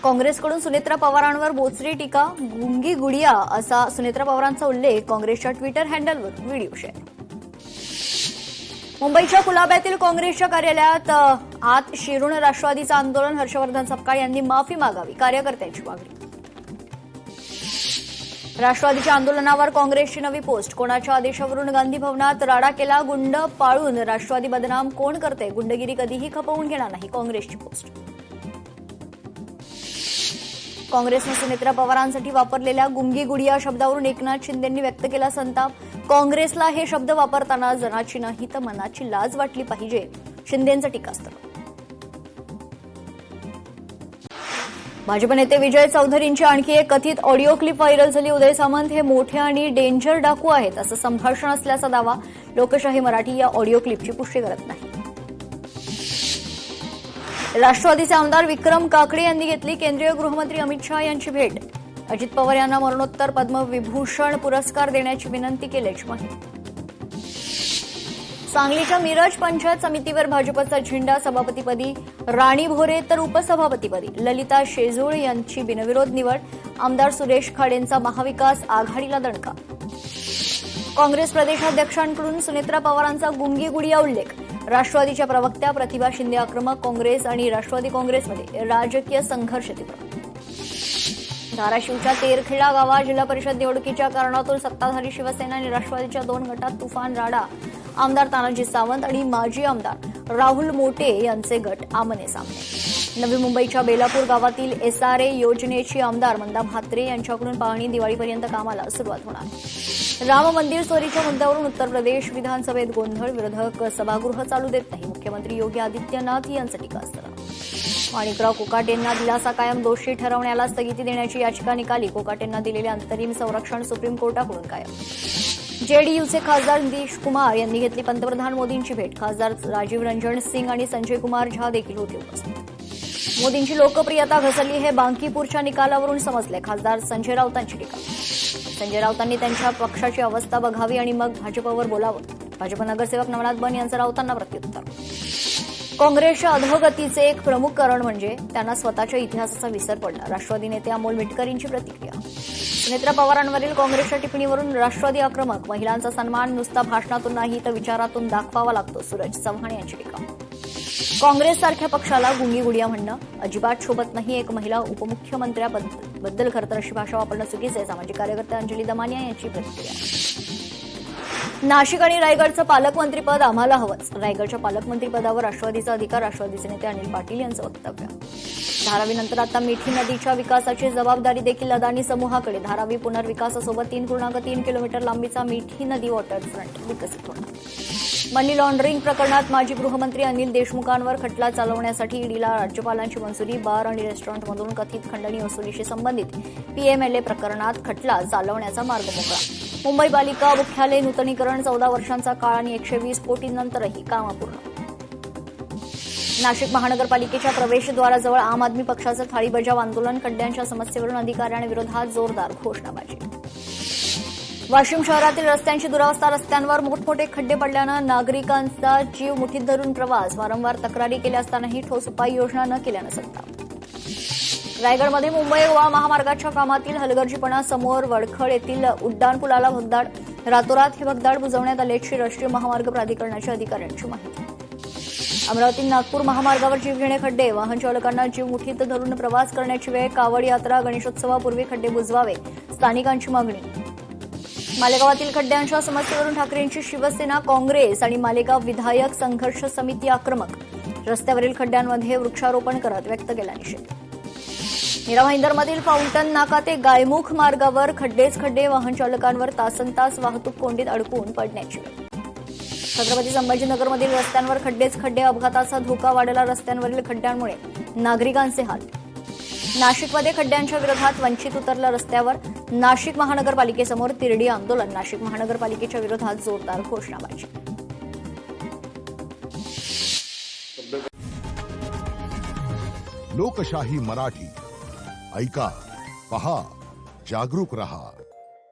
काँग्रेसकडून सुनेत्रा पवारांवर बोचरी टीका, गुंगी गुडिया असा सुनेत्रा पवारांचा उल्लेख काँग्रेसच्या ट्विटर हँडलवर व्हिडिओ शेअर. मुंबईच्या कुलाब्यातील काँग्रेसच्या कार्यालयात आत शिरून राष्ट्रवादीचं आंदोलन, हर्षवर्धन सपकाळ यांनी माफी मागावी, कार्यकर्त्यांची मागणी. राष्ट्रवादीच्या आंदोलनावर काँग्रेसची नवी पोस्ट, कोणाच्या आदेशावरून गांधी भवनात राडा केला, गुंड पाळून राष्ट्रवादी बदनाम कोण करते, गुंडगिरी कधीही खपवून घेणार नाही, काँग्रेसची पोस्ट. काँग्रेसनं सुनेत्रा पवारांसाठी वापरलेल्या गुंगी गुडिया शब्दावरून एकनाथ शिंदेंनी व्यक्त केला संताप. काँग्रेसला हे शब्द वापरताना जनाची नाही तर मनाची लाज वाटली पाहिजे, शिंदेंचं टीकास्त्र. भाजप नेते विजय चौधरींची आणखी एक कथित ऑडिओ क्लिप व्हायरल झाली. उदय सामंत हे मोठे आणि डेंजर डाकू आहेत असं संभाषण असल्याचा दावा. लोकशाही मराठी या ऑडिओ क्लिपची पुष्टी करत नाही. राष्ट्रवादीचे आमदार विक्रम काकडे यांनी घेतली केंद्रीय गृहमंत्री अमित शहा यांची भेट. अजित पवार यांना मरणोत्तर पद्मविभूषण पुरस्कार देण्याची विनंती केल्याची माहिती. सांगलीच्या मिरज पंचायत समितीवर भाजपचा झेंडा, सभापतीपदी राणी भोरे तर उपसभापतीपदी ललिता शेजूळ यांची बिनविरोध निवड. आमदार सुरेश खाडेंचा महाविकास आघाडीला दणका. काँग्रेस प्रदेशाध्यक्षांकडून सुनेत्रा पवारांचा गुंगी गुडिया उल्लेख. राष्ट्रवादीच्या प्रवक्त्या प्रतिभा शिंदे आक्रमक. काँग्रेस आणि राष्ट्रवादी काँग्रेसमध्ये राजकीय संघर्ष तीव्र. धाराशिवच्या तेरखेडा गावात जिल्हा परिषद निवडणुकीच्या कारणातून सत्ताधारी शिवसेना आणि राष्ट्रवादीच्या 2 गटात तुफान राडा. आमदार तानाजी सावंत आणि माजी आमदार राहुल मोटे यांचे गट आमने सामने. नवी मुंबईच्या बेलापूर गावातील एसआरए योजनेची आमदार मंदा म्हात्रे यांच्याकडून पाहणी. दिवाळीपर्यंत कामाला सुरुवात होणार. राम मंदिर चोरीच्या मुद्द्यावरून उत्तर प्रदेश विधानसभेत गोंधळ. विरोधक सभागृह चालू देत नाही. मुख्यमंत्री योगी आदित्यनाथ यांचं टीकास्त्र. माणिकराव कोकाटेंना दिलासा कायम, दोषी ठरवण्याला स्थगिती देण्याची याचिका निकाली. कोकाटेंना दिलेले अंतरिम संरक्षण सुप्रीम कोर्टाकडून कायम. जेडीयूचे खासदार नितीश कुमार यांनी घेतली पंतप्रधान मोदींची भेट. खासदार राजीव रंजन सिंग आणि संजय कुमार झा देखील होते उपस्थित. मोदींची लोकप्रियता घसरली हे बांकीपूरच्या निकालावरून समजले. खासदार संजय राऊतांची टीका. संजय राऊतांनी त्यांच्या पक्षाची अवस्था बघावी आणि मग भाजपवर बोलावं. भाजप नगरसेवक नवनाथ बन यांचं राऊतांना प्रत्युत्तर. काँग्रेसच्या अधोगतीचे एक प्रमुख कारण म्हणजे त्यांना स्वतःच्या इतिहासाचा विसर पडला. राष्ट्रवादी नेते अमोल मिटकरींची प्रतिक्रिया. सुनेत्रा पवारांवरील काँग्रेसच्या टिप्पणीवरून राष्ट्रवादी आक्रमक. महिलांचा सन्मान नुसता भाषणातून नाही तर विचारातून दाखवावा लागतो. सूरज चव्हाण यांची टीका. काँग्रेससारख्या पक्षाला गुंगी गुडिया म्हणणं अजिबात शोभत नाही. एक महिला उपमुख्यमंत्र्याबद्दल खरं तर अशी भाषा वापरणं चुकीचं आहे. सामाजिक कार्यकर्ते अंजली दमानिया यांची प्रतिक्रिया. नाशिक आणि रायगडचं पालकमंत्रीपद आम्हाला हवंच. रायगडच्या पालकमंत्रीपदावर राष्ट्रवादीचा अधिकार. राष्ट्रवादीचे नेते अनिल पाटील यांचं वक्तव्य. धारावीनंतर आता मिठी नदीच्या विकासाची जबाबदारी देखील अदानी समूहाकडे. धारावी पुनर्विकासासोबत 3.3 किलोमीटर लांबीचा मिठी नदी वॉटरफ्रंट विकसित होणार. मनी लॉन्ड्रिंग प्रकरणात माजी गृहमंत्री अनिल देशमुखांवर खटला चालवण्यासाठी ईडीला राज्यपालांची मंजुरी. बार आणि रेस्टॉरंटमधून कथित खंडणी वसुलीशी संबंधित पीएमएलए प्रकरणात खटला चालवण्याचा मार्ग मोकळा. मुंबई पालिका मुख्यालय नूतनीकरण 14 वर्षांचा काळ आणि 120 कोटींनंतरही कामं पूर्ण. नाशिक महानगरपालिकेच्या प्रवेशद्वाराजवळ आम आदमी पक्षाचं थाळी बजाव आंदोलन. खड्ड्यांच्या समस्येवरून अधिकाऱ्यांविरोधात जोरदार घोषणाबाजी. वाशिम शहरातील रस्त्यांची दुरावस्था. रस्त्यांवर मोठमोठे खड्डे पडल्यानं नागरिकांचा जीव मुठीत धरून प्रवास. वारंवार तक्रारी केल्या असतानाही ठोस उपाययोजना न केल्यानं संताप. रायगडमध्ये मुंबई गोवा महामार्गाच्या कामातील हलगर्जीपणा. समोर वडखळ येथील उड्डाणपुलाला भगदाड. रातोरात हे भगदाड बुजवण्यात आल्याची राष्ट्रीय महामार्ग प्राधिकरणाच्या अधिकाऱ्यांची माहिती. अमरावती नागपूर महामार्गावर जीवघेणे खड्डे. वाहन चालकांना जीव मुठीत धरून प्रवास करण्याची वेळ. कावड यात्रा गणेशोत्सवापूर्वी खड्डे बुजवावे, स्थानिकांची मागणी. मालेगावातील खड्ड्यांच्या समस्येवरून ठाकरेंची शिवसेना, काँग्रेस आणि मालेगाव विधायक संघर्ष समिती आक्रमक. रस्त्यावरील खड्ड्यांमध्ये वृक्षारोपण करत व्यक्त केला निषेध. मीरा भाईंदरमधील फाउंटन नाका ते गायमुख मार्गावर खड्डेच खड्डे. वाहन चालकांवर तासनतास वाहतूक कोंडीत अडकून पडण्याची वेळ. छत्रपती संभाजीनगरमधील रस्त्यांवर खड्डेच खड्डे. अपघाताचा धोका वाढला. रस्त्यांवरील खड्ड्यांमुळे नागरिकांचे हाल. नाशिकमध्ये खड्ड्यांच्या विरोधात वंचित उतरलं रस्त्यावर. नाशिक महानगरपालिकेसमोर तिरडी आंदोलन. नाशिक महानगरपालिकेच्या विरोधात जोरदार घोषणाबाजी. लोकशाही मराठी ऐका, पहा, जागरूक रहा.